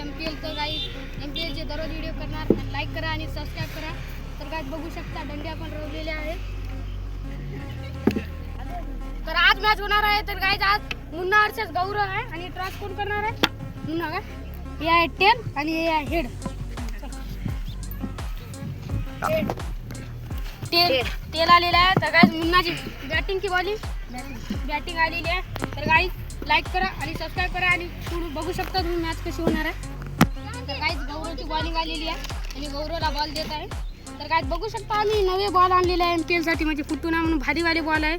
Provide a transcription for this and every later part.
MPL तर guys MPLचे दररोज video करणार. लाईक करा आणि सबस्क्राईब करा. तर गाईज बघू शकता दंडे आपण रवलेले आहेत. तर आज मॅच होणार आहे. तर गाईज आज मुन्ना वर्सेस गौरव आहे आणि ट्रॉस कोण करणार आहे? मुन्ना का? हे आहे टेल आणि हे आहे हेड. तेल आलेला आहे. तर गाईज मुन्नाची बॅटिंग की बॉलिंग? बॅटिंग आलेली आहे. तर गाईज लाईक करा आणि सबस्क्राईब करा आणि पुढे बघू शकता तुम्ही मॅच कशी होणार आहे. तर गाईज गौरवची बॉलिंग आलेली आहे आणि गौरवला बॉल देत आहे. तर गाईज बघू शकता आम्ही नवे बॉल आणलेले आहे MPL साठी, म्हणजे फुटूना म्हणून भारीवाले बॉल आहे.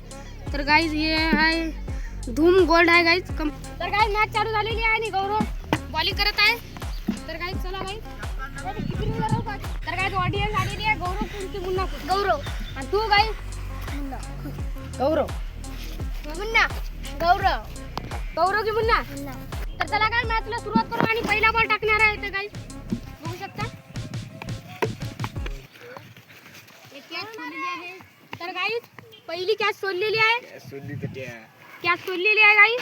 तर गाईज हे आहे धूम गोल्ड आहे गाईज. तर गाईज मॅच चालू झालेली आहे आणि गौरव बॉलिंग करत आहे. तर गाईज चला गाईज. तर गाईज ऑडियन्स आलेली आहे. गौरव कोणती? मुन्ना. गौरव. आणि तू गाईज? मुन्ना. गौरव. मुन्ना. गौरव. गौरव की मुन्ना? तर चला काय मॅचला सुरुवात करू आणि पहिला बॉल टाकणार आहे. तर गाईज बघू शकता एक कॅच सोडलेली आहे. तर गाईज पहिली कॅच सोडलेली आहे. कॅच सोडलेली आहे गाईज.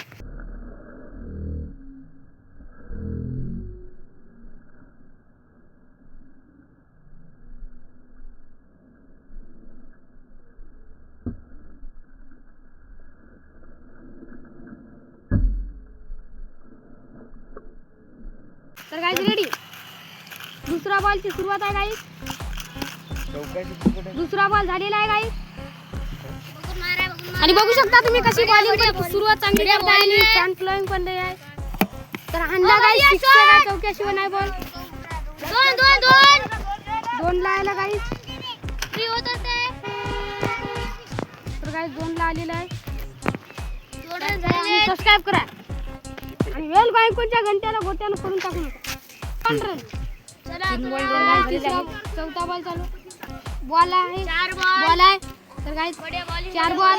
तर गाईज रेडी. दुसरा बॉलची सुरुवात आहे गाईज. दुसरा बॉल झालेला आहे गाईज. आणि बघू शकता तुम्ही कशी बॉलिंग सुरुवात चांगली करताय आणि फॅन फ्लोइंग पण लय आहे. तर हांडा गाईज सिक्सर आहे. चौक्याशिवाय नाही बॉल. दोन ला आला गाईज. तर गाईज 2 ला आलेला आहे. सबस्क्राईब करा आणि वेल बायकोच्या घंट्याला गोट्याला करून टाकू नका. चौथा बॉल चालू. बॉल आहे. बॉल आहे. तर गाईज 4 बॉल.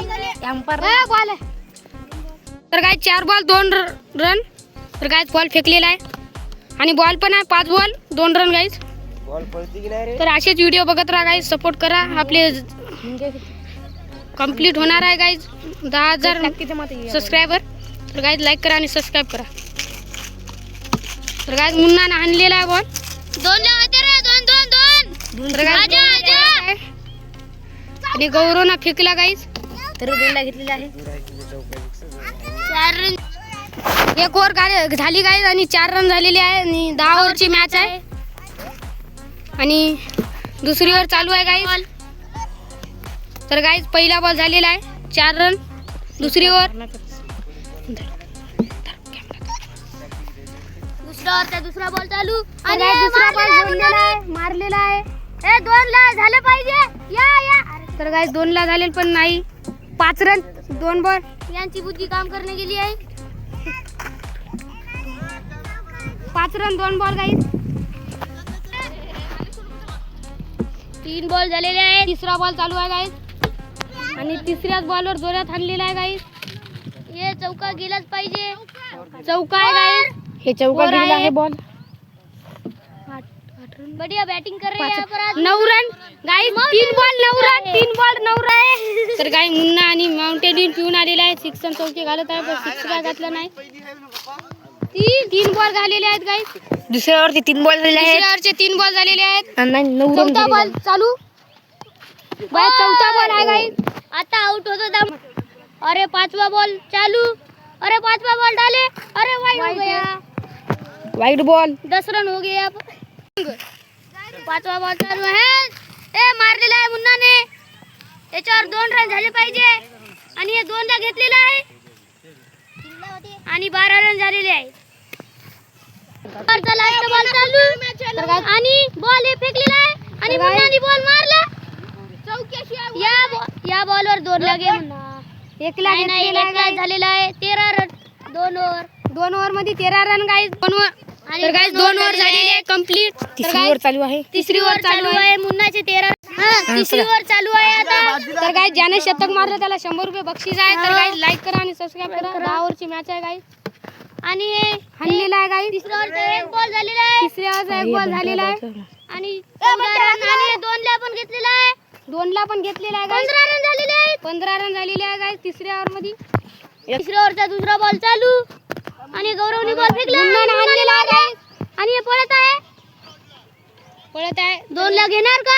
बॉल आहे. तर गाईज 4 बॉल 2 रन. तर गाईज बॉल फेकलेला आहे आणि बॉल पण आहे. 5 बॉल 2 रन गाईज. तर असेच व्हिडिओ बघत राहा गाईज. सपोर्ट करा. आपले कंप्लीट होणार आहे गाईज 10,000 सबस्क्रायबर. तर गाईज लाईक करा आणि सबस्क्राईब करा. तर गाईज मुन्नाने आणलेला आहे बॉल. 2 आणि गौरवना फेकला गाईज. तर 2 ला घेतलेला आहे. 4 रन. 1 ओव्हर झाली गाईज आणि 4 रन झालेले आहे आणि 10 ओव्हरची मॅच आहे आणि दुसरी ओव्हर चालू आहे गाईज. तर गाईज पहिला बॉल झालेला आहे 4 रन. दुसरी ओव्हर. दुसरा बॉल चालू आणि दुसरा बॉल जोडलेला आहे. मारलेला आहे. 2 ला झाले पाहिजे. या तर गाईज 2 ला झाले पण नाही. 5 रन 2 बॉल. यांची बुद्धी काम करणे गेली आहे. 5 रन 2 बॉल गाईज. 3 बॉल झालेले आहे. तिसरा बॉल चालू आहे गाईज आणि तिसऱ्याच बॉलवर जोरात हाणलेला आहे गाईज. हे चौका गेलाच पाहिजे. चौका आहे गाईज. हे चौका गेला आहे बॉल. बढ़िया बैटिंग कर रहे हैं पर 9 run guys. 3 ball 9 run. 3 ball 9 run. तर गाइस मुन्ना आणि माउंटेन ड्यू पिऊन आलेला आहे. 6 चौके घालत आहे पण 6 काय घातलं नाही. 3 बॉल झालेले आहेत गाइस. दुसऱ्या ओव्हरचे 3 बॉल झालेले आहेत. दुसऱ्या ओव्हरचे 3 बॉल झालेले आहेत. चौथा बॉल चालू. बाय चौथा बॉल आहे गाइस. आता आउट होतो दम. अरे 5वां बॉल चालू. अरे 5वां बॉल डाले. अरे वाइड हो गया. Wide ball. 10 रन हो गए. 5वां बॉल चालू आहे. मारलेला आहे मुन्नाने. याच्यावर 2 रन झाले पाहिजे आणि हे 2 ला घेतलेला आहे आणि 12 रन झालेले आहे. लास्ट बॉल चालू आणि बॉल हे फेकलेला आहे आणि मुन्नाने बॉल मारला. या बॉलवर 2 लागे. 1 ला झालेला आहे. 13 रन 2 ओव्हर मध्ये 13 रन गाईज. तर गाईज 2 ओव्हर झालेले आहे कंप्लीट. तिसरी ओव्हर चालू आहे. तिसरी ओव्हर चालू आहे. मुन्नाचे 13. तिसरी ओव्हर चालू आहे आता. तर गाईज ज्याने शतक मारलं त्याला 100 रुपये बक्षीस आहे. तर गाईज लाईक करा आणि सबस्क्राईब करा. 10 ओव्हरची मॅच आहे गाईज आणि हाणलेला आहे गाईज. तिसऱ्या ओव्हरचा 1 बॉल झालेला आहे. तिसऱ्या ओव्हरचा 1 बॉल झालेला आहे आणि 2 ला पण घेतलेला आहे. 2 ला पण घेतलेला आहे गाईज. 15 रन झालेले आहेत. 15 रन झालेले आहे गाईज तिसऱ्या ओव्हर मध्ये. तिसऱ्या ओव्हरचा दुसरा बॉल चालू आणि गौरवने बॉल फेकला आणि लग येणार का?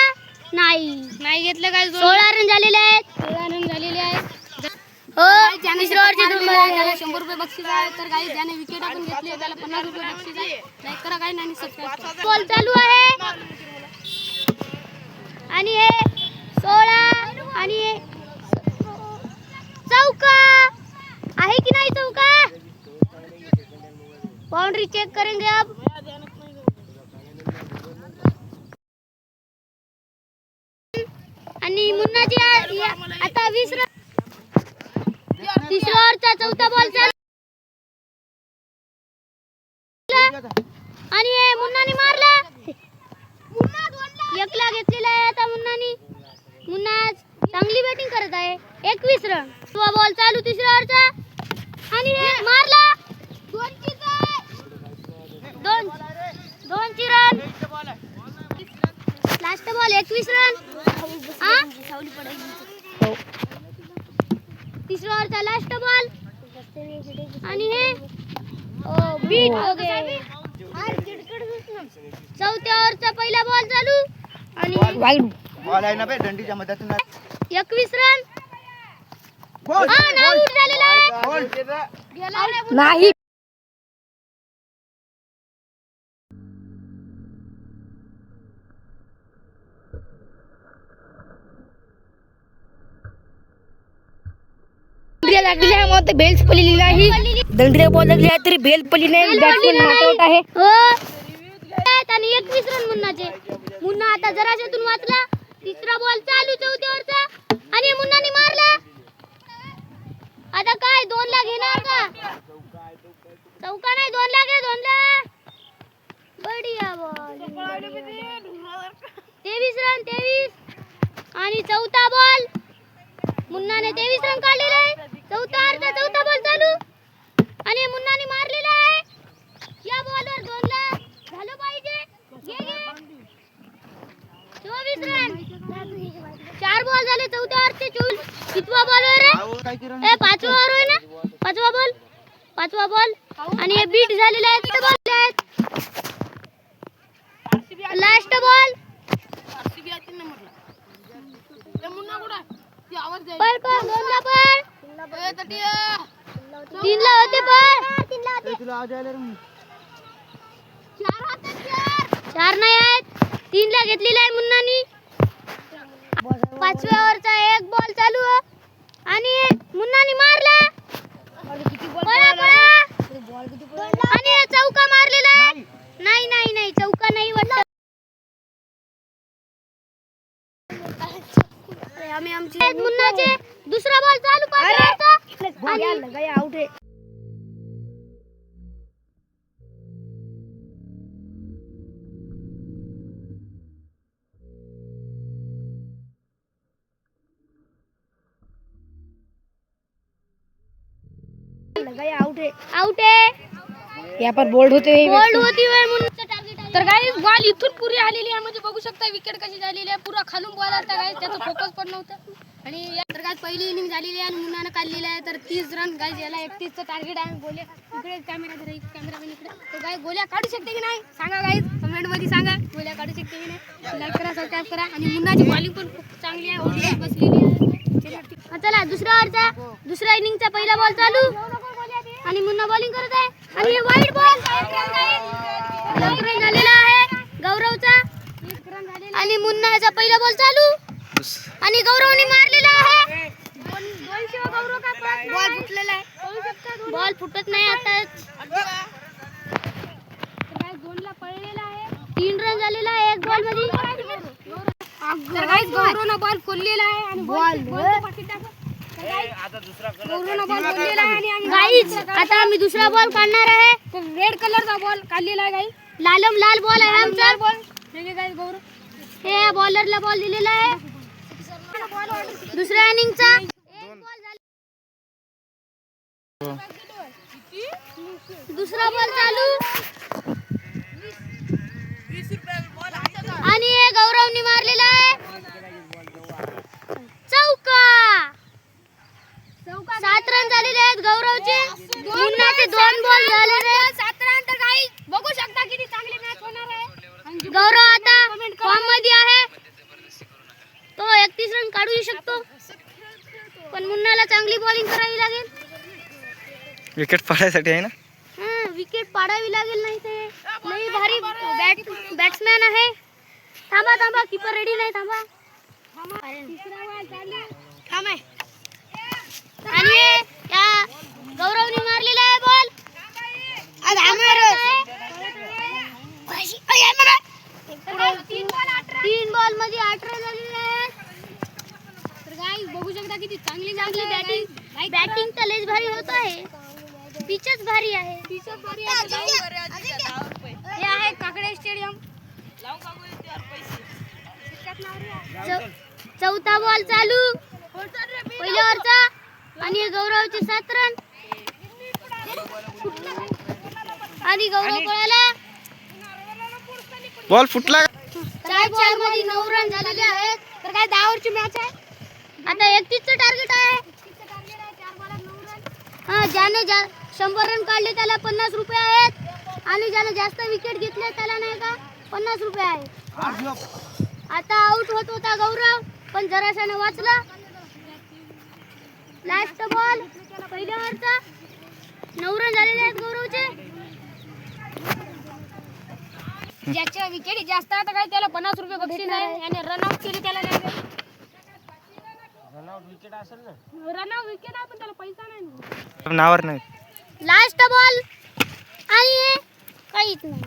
नाही. नाही घेतलं काय 16 रन झालेले आहेत. 16 रन झालेले आहेत. हो ज्याने तिसऱ्या ओव्हरचे शतक 2 मारलेलं आहे, बॉल त्याला 100 रुपये बक्षीस आहे. तर काही ज्याने विकेट आपण घेतली त्याला 50 रुपये बक्षीस आहे. लाईक करा काही आणि सबस्क्राईब करा. बॉल चालू आहे आणि हे 16 आणि हे चौका आहे की नाही चौका? बाउंड्री चेक करेंगे अब. आणि मुन्नाची आता 20 रन. तिसरा ओव्हरचा चौथा बॉल चालू आणि हे मुन्नाने मारला. एकला घेतलेला आहे आता मुन्नानी. मुन्ना आज चांगली बॅटिंग करत आहे. 21 रन. तो बॉल चालू तिसऱ्या ओव्हरचा आणि हे मारला. दोनची रन. Last ball 21 run. तिसरा ओव्हरचा लास्ट बॉल आणि हे बीट हो गए. चौथ्या ओव्हरचा पहिला बॉल चालू आणि वाईड बॉल आहे ना बे दंडीच्या मध्यातून 21 रन. बॉल आउट झालेला आहे. नाही. दंडीला लागलेली आहे मग ते बेल्स पडलेली आहे. दंडीला बॉल लागली आहे तरी बेल पडली नाही. बॅट्समॅन नॉट आहे. हो आणि 21 रन मुन्नाचे. मुन्ना आता जराशातून वाचला. तिसरा बॉल चालू चौथ्या ओव्हरचा आणि मुन्नाने मारला. आता काय 2 ला घेणार का? चौका नाही 2 ला घे. 2 ला बढिया बॉल. 23 रन. 23 आणि चौथा बॉल मुन्नाने 23 रन काढलेले आहे. चौथा बॉल चालू आणि मुन्नाने मारलेला आहे. या बॉलवर 2 ला झालं पाहिजे. घे 24 रन. 4 बॉल झाले चौथ्या ओव्हरचे. 24 कितवा बॉल रे? पाचवा ओव्हर आहे ना? पाचवा बॉल आणि हे बीट झालेले आहेत. लास्ट बॉल पर 2 ला पर 3 ला होते पर तुला आज आले रे 4 नाही आहेत. 3 ला घेतलेला आहे मुन्नानी. 5व्या ओव्हरचा एक बॉल चालू आणि मुन्नानी मारला. आणि चौका मारलेला आहे. नाही चौका नाही वाटत. मुन्नाचे दुसरा बॉल चालू आणि आउट आहे. आउट आहे. यहाँ पर बोल्ड होते हुए बोल्ड होती हुई मुन्नाचं टार्गेट आहे. तर गाईस बॉल इथून पुरी आलेली आहे. म्हणजे बघू शकता विकेट कशी झालेली आहे. पुरा खालून बॉल आला गाईस. त्याचा फोकस पण नव्हता. आणि तर गाईस पहिली इनिंग झालेली आहे आणि मुन्नानं काढलेली आहे. तर 30 रन गाईस. याला 31चं टार्गेट आहे. गोल्या इकडे कॅमेरा पण इकडे. तर गाईस गोल्या काढू शकते की नाही सांगा गाईस. कमेंट मध्ये सांगा गोल्या काढू शकते की नाही. लाईक करा, सबस्क्राईब करा. आणि मुन्नाची बॉलिंग पण खूप चांगली आहे. ओव्हर बसलेली आहे. चला दुसऱ्या इनिंगचा पहिला बॉल चालू आणि मुन्ना बॉलिंग करत आहे. आणि हे वाईड बॉल झालेला आहे गौरवचा. आणि मुन्नाचा पहिला बॉल चालू आणि गौरवने मारलेला आहे. बॉल फुटलेला आहे. बॉल फुटत नाही आता. 2 ला पळलेला आहे. 3 रन झालेला आहे एक बॉल मध्ये. तर गाईस गौरवनं बॉल खोललेला आहे आणि गौरवनं बॉल खोललेला आहे आणि गाईज आता आम्ही दुसरा बॉल काढणार आहे. रेड कलरचा बॉल काढलेला आहे गाईस. लाल बॉल आहे आमचा. बॉल हे गाईस गौरव हे बॉलरला बॉल दिलेला आहे. दुसऱ्या इनिंगचा दुसरा बॉल चालू आणि हे गौरवने मारलेला आहे. चौका. 7 रन झालेले आहेत गौरवचे. मुन्नाचे 2 बॉल झालेले आहेत. 7 रन. तर गाईस बघू शकता किती चांगली मॅच होणार आहे. गौरव आता फॉर्म मध्ये आहे. काढूही शकतो, पण मुन्नाला चांगली बॉलिंग करावी लागेल. विकेट पडायसाठी आहे ना. विकेट पाडावी लागेल, नाही ते लई भारी बॅट्समॅन आहे. थांबा थांबा, कीपर रेडी नाही. थांबा आणि या गौरवने मारलेला आहे बॉल. तीन बॉल मध्ये 18 झालेले आहेत. तर गाईज बघू शकता किती चांगली चांगली बॅटिंग तर लईच भारी होत आहे. पिचच भारी आहे. हे आहे काकडे स्टेडियम. चौथा बॉल चालू, पहिल्या ओव्हरचा आणि गौरवचे 7 रन आणि गौरव पळाला. बॉल फुटला. 4 बॉल मध्ये 9 रन झालेले आहेत. तर काय 10 ओव्हरची मॅच आहे. आता 31चं टार्गेट आहे. ज्याने 100 रन काढले त्याला 50 रुपये आहेत आणि ज्याने जास्त विकेट घेतले त्याला नाही का 50 रुपये आहेत. आता आउट होत होता गौरव, पण जराशाने वाचला. लास्ट बॉल पहिल्या ओव्हरचा 9 रन झालेले आहेत गौरवचे. ज्याच्या विकेट जास्त आहे तर काय त्याला 50 रुपये बक्षीस आहे. आणि रनआउट केली त्याला नाही का. रनआउट विकेट आहे पण त्याला पैसा नाही. नावर नाही. लास्ट बॉल आणि काहीच नाही.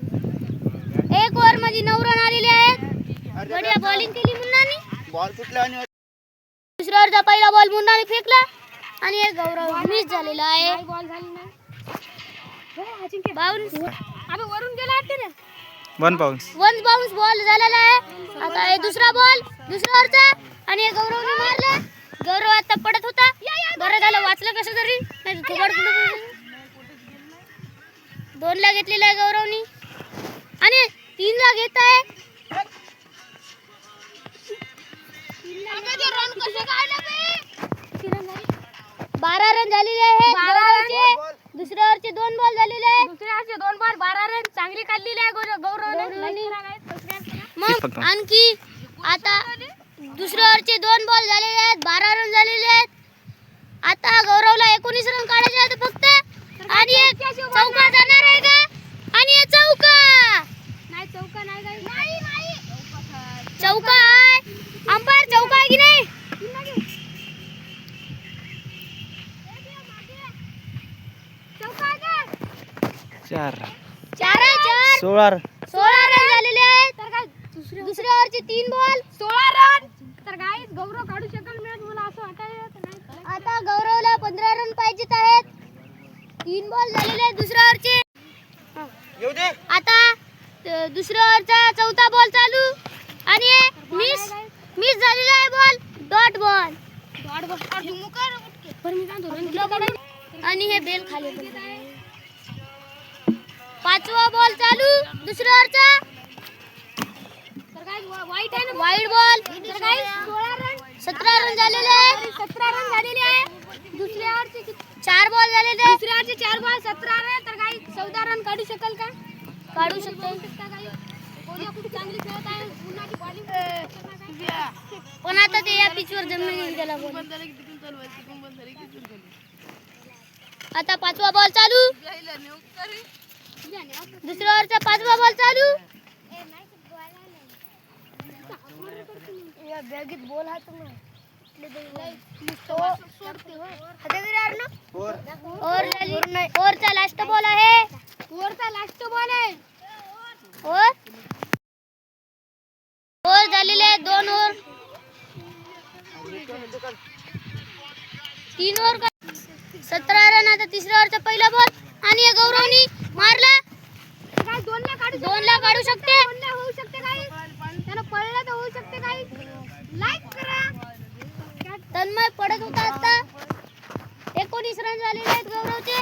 1 ओव्हर मध्ये 9 रन आलेले आहेत. बढिया बॉलिंग केली मुन्नानी. बॉल फुटला आणि दुसऱ्या ओव्हरचा पहिला बॉल मुन्नाने फेकला आणि एक गौरव मिस झालेला आहे. बॉल झाली नाही. बाउन्स अबे वरून गेला वाटते रे. 1 बाउन्स. वन बाउन्स बॉल झालेला आहे. आता हे दुसरा बॉल दुसऱ्या ओव्हरचा आणि हे गौरवने मारला. गौरव आता पडत होता, बरं झालं वाचलं कसं तरी, नाही थोबड पुढे 2 ला घेतलेला आहे गौरवनी आणि 3 ला घेत आहे. 12 रन झालेले आहेत. 12 रन. दुसऱ्या ओव्हरचे 2 बॉल झालेले आहेत. दुसऱ्याचे 2 बॉल 12 रन चांगली काढलेली आहे गौरवने. मग आणखी आता दुसऱ्या ओव्हरचे 2 बॉल झालेले आहेत. 12 रन झालेले आहेत. आता गौरवला 19 रन काढायचे आहेत फक्त आणि एक चौका जाणार आहे का आणि हे चौका नाही चौका नाही काही. चौका आहे. अंपायर चौका आहे की नाही. चौका आहे का. 4 16 रन झालेले आहेत. तर काय दुसऱ्या ओव्हरचे 3 बॉल 16 रन. तर काय गौरव काढू शकेल मॅच मला असं वाटायला नाही. आता गौरवला 15 रन पाहिजेत आहेत. 3 बॉल झालेले आहेत दुसऱ्या ओव्हरचे. आता दुसऱ्या ओव्हरचा चौथा बॉल चालू आणि मिस झालेला आहे बॉल. डॉट बॉल आणि हे बेल खाली पडले. 5वा बॉल चालू दुसऱ्या ओव्हरचा. तर काय वाईट आहे ना. Wide ball. तर काय 16 रन 17 रन झालेले आहेत. 17 रन झालेले आहे. दुसऱ्या ओव्हरचे 4 बॉल झालेले आहेत. दुसऱ्या ओव्हरचे 4 बॉल 17 रन. तर काय 14 रन काढू शकेल का. काढू शकतो, खूप चांगली खेळत आहे. पुन्हाची बॉलिंग पण आता ते या पिचवर जमलं नाही त्याला बॉल. आता 5वा बॉल चालू. दुसऱ्या ओव्हरचा 5वा बॉल चालू. बॅगेत बॉल ओव्हरचा लास्ट बॉल आहे. ओव्हरचा लास्ट बॉल आहे. ओव्हर झालेले आहेत 2 ओव्हर. 3 over 17 run. आता तिसऱ्या ओव्हरचा पहिला बॉल आणि हे गौरवनी मारला. काय 2 ला काढू शकते. 2 ला होऊ शकते काही. त्याला पळलं तर होऊ शकते काही. लाईक करा. तन्मय पडत होता आता. 19 रन झालेले आहेत गौरवचे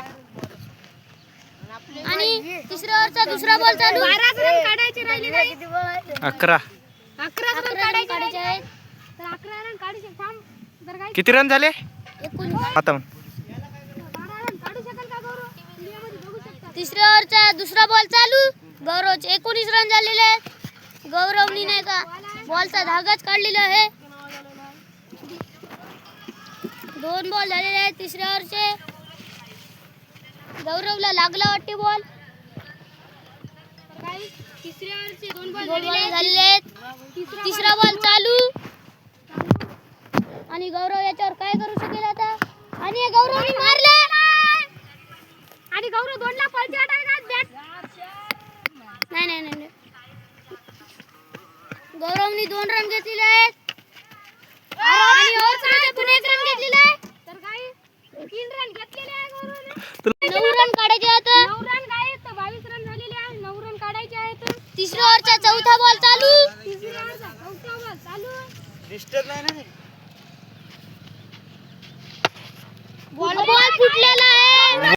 आणि तिसऱ्या ओव्हरचा दुसरा बॉल चालू. 12 रन काढायचे राहिले नाही. 11. 11 रन काढायचे काढायचे आहेत. तर 11 रन काढू शकतो. तर काय किती रन झाले 19. आता. 12 रन काढू शकेल का गौरव. इंडियामध्ये बघू शकता. तिसऱ्या ओव्हरचा दुसरा बॉल चालू. गौरवचे 19 रन झालेले आहेत. गौरवनी नाही का बॉलचा धागाच काढलेला आहे. 2 बॉल झालेले आहेत तिसऱ्या ओव्हरचे. गौरवला लागला वाटते बॉल. गाईज तिसऱ्या ओव्हरचे 2 बॉल 2 बॉल झालेले आहेत. तिसरा बॉल चालू आणि गौरव याच्यावर काय करू शकेल आता. आणि गौरवने मारला आणि गौरव 2 ला पळते बॅट. नाही नाही नाही नाही. गौरवने 2 रन घेतलेले आहेत आणि ओव्हरमध्ये पुन्हा 1 रन घेतलेला आहे. तर गाईज 3 रन घेतलेले आहे गौरवने. 9 रन काढायचे आता. 9 रन गाईज तर 22 रन झालेले आहे. 9 रन काढायचे आहेत. तिसऱ्या ओव्हरचा चौथा बॉल चालू. तिसऱ्या ओव्हरचा चौथा बॉल चालू. डिस्टर्ब नाही ना. बॉल फुटलेला आहे.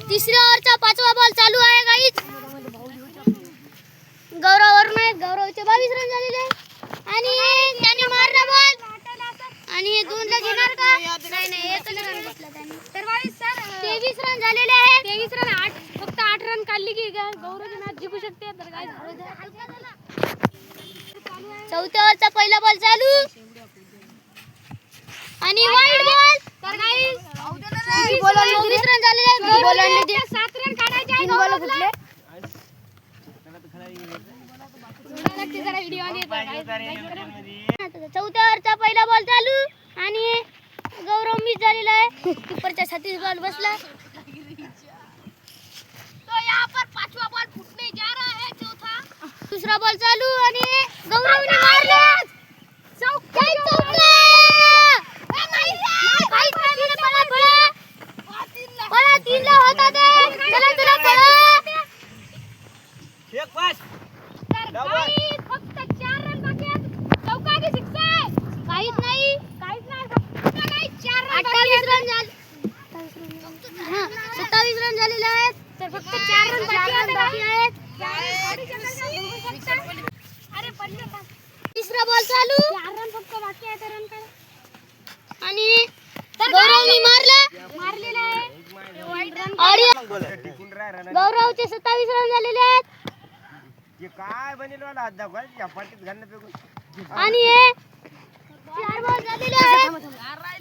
तिसऱ्या ओव्हरचा 5वा बॉल चालू आहे गाईज. गौरववरून आहे. गौरवचे 22 रन झालेले आहे आणि त्याने मारला बॉल आणि हे 2 ला घेणार का. नाही नाही 1 रन घेतला त्याने. तर गाईज सर 23 रन झालेले आहेत. 23 रन फक्त 8 रन काढली की गौरवची मॅच जिंकू शकते. तर गाईज चौथ्या ओव्हरचा पहिला बॉल चालू आणि वाईड बॉल. तर गाईज 24 रन झालेले आहेत. गौरवने 7 रन काढायचे आहे. बॉल फुटले. जरा व्हिडिओ आली चौथ्या ओव्हरचा पहिला बॉल चालू आणि गौरव मिस झालेला आहे. कीपरच्या 36 बॉल बसला. तो यहाँ पर 5वां बॉल फुटने जा रहा है. चौथा दुसरा बॉल चालू आणि गौरवने मारला. चौका. पळा 3 ला होता ते. चला चला पळा. एक पास. तर गाईज फक्त 4 रन बाकी आहेत. चौका की सिक्स आहे. काहीच नाही. काहीच नाही. फक्त गाईज 4 रन 28 रन झाले. 27 रन झालेले आहेत. तर फक्त 4 रन बाकी आहेत. अरे पडले का? तिसरा बॉल चालू 4 रन फक्त बाकी आहेत. रन काढा. आणि गौरवने मारलेला आहे. वाईट रन आणि टिकून राह रन. गौरवचे 27 रन झालेले आहेत हे काय बनेल वाला हात दाखवा. या पाटीत घालणं फेकून. आणि हे 4 बॉल झालेले आहेत.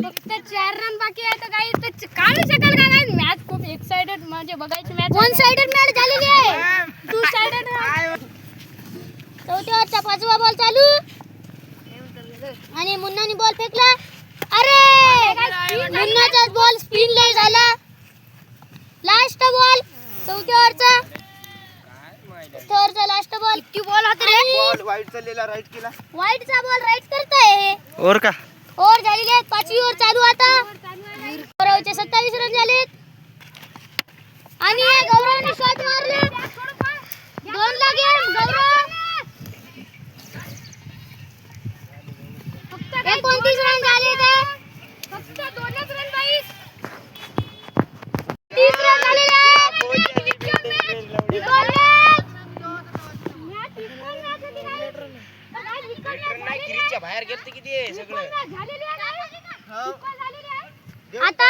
फक्त 4 रन बाकी आहेत. गाईज तर काढू शकाल का गाईज. मॅच खूप एक्साइटेड म्हणजे बघायची मॅच. 1 साइडेड मॅच झालेली आहे. 2 साइडेड. चौथ्या ओव्हरचा 5वा बॉल चालू आणि मुन्नाने बॉल फेकला. अरे मुन्नाचा बॉल स्पिन लय झाला. लास्ट बॉल चौथ्या ओव्हरचा लास्ट बॉल. किती बॉल होते रे. बॉल वाईट चाललेला राईट केला. वाईटचा बॉल राईट करताय. और का ओव्हर झालेली आहेत. 5वी ओव्हर चालू आता. गौरवचे 27 रन झालेत आणि गौरवने शॉट मारले. 2 ला गेम गौरव. 29 रन झाले ते. फक्त 2च रन बाईस. 30 रन झालेले आहेत. बाहेर गेलते किती आहे सगळं. आता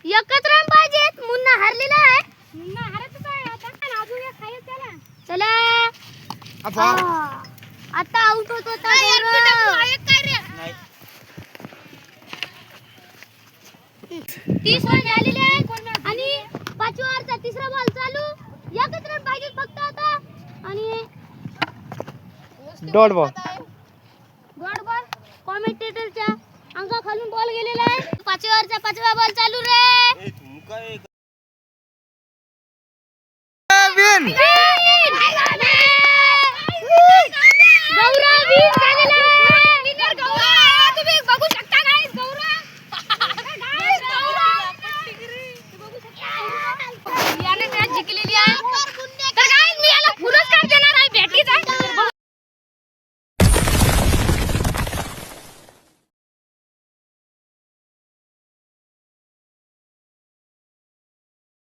1च रन पाहिजेत. मुन्ना हरलेला आहे. चला आता आउट होत होता गौरव. 30 रन झालेले आहेत आणि 5व्या ओव्हरचा तिसरा बॉल चालू. 1च रन पाहिजे फक्त आता आणि डॉट बॉल. गॉड बॉल कॉमेंटेटरच्या अंगा खालून बॉल गेलेला आहे. 5व्या ओव्हरचा 5वा बॉल चालू रे.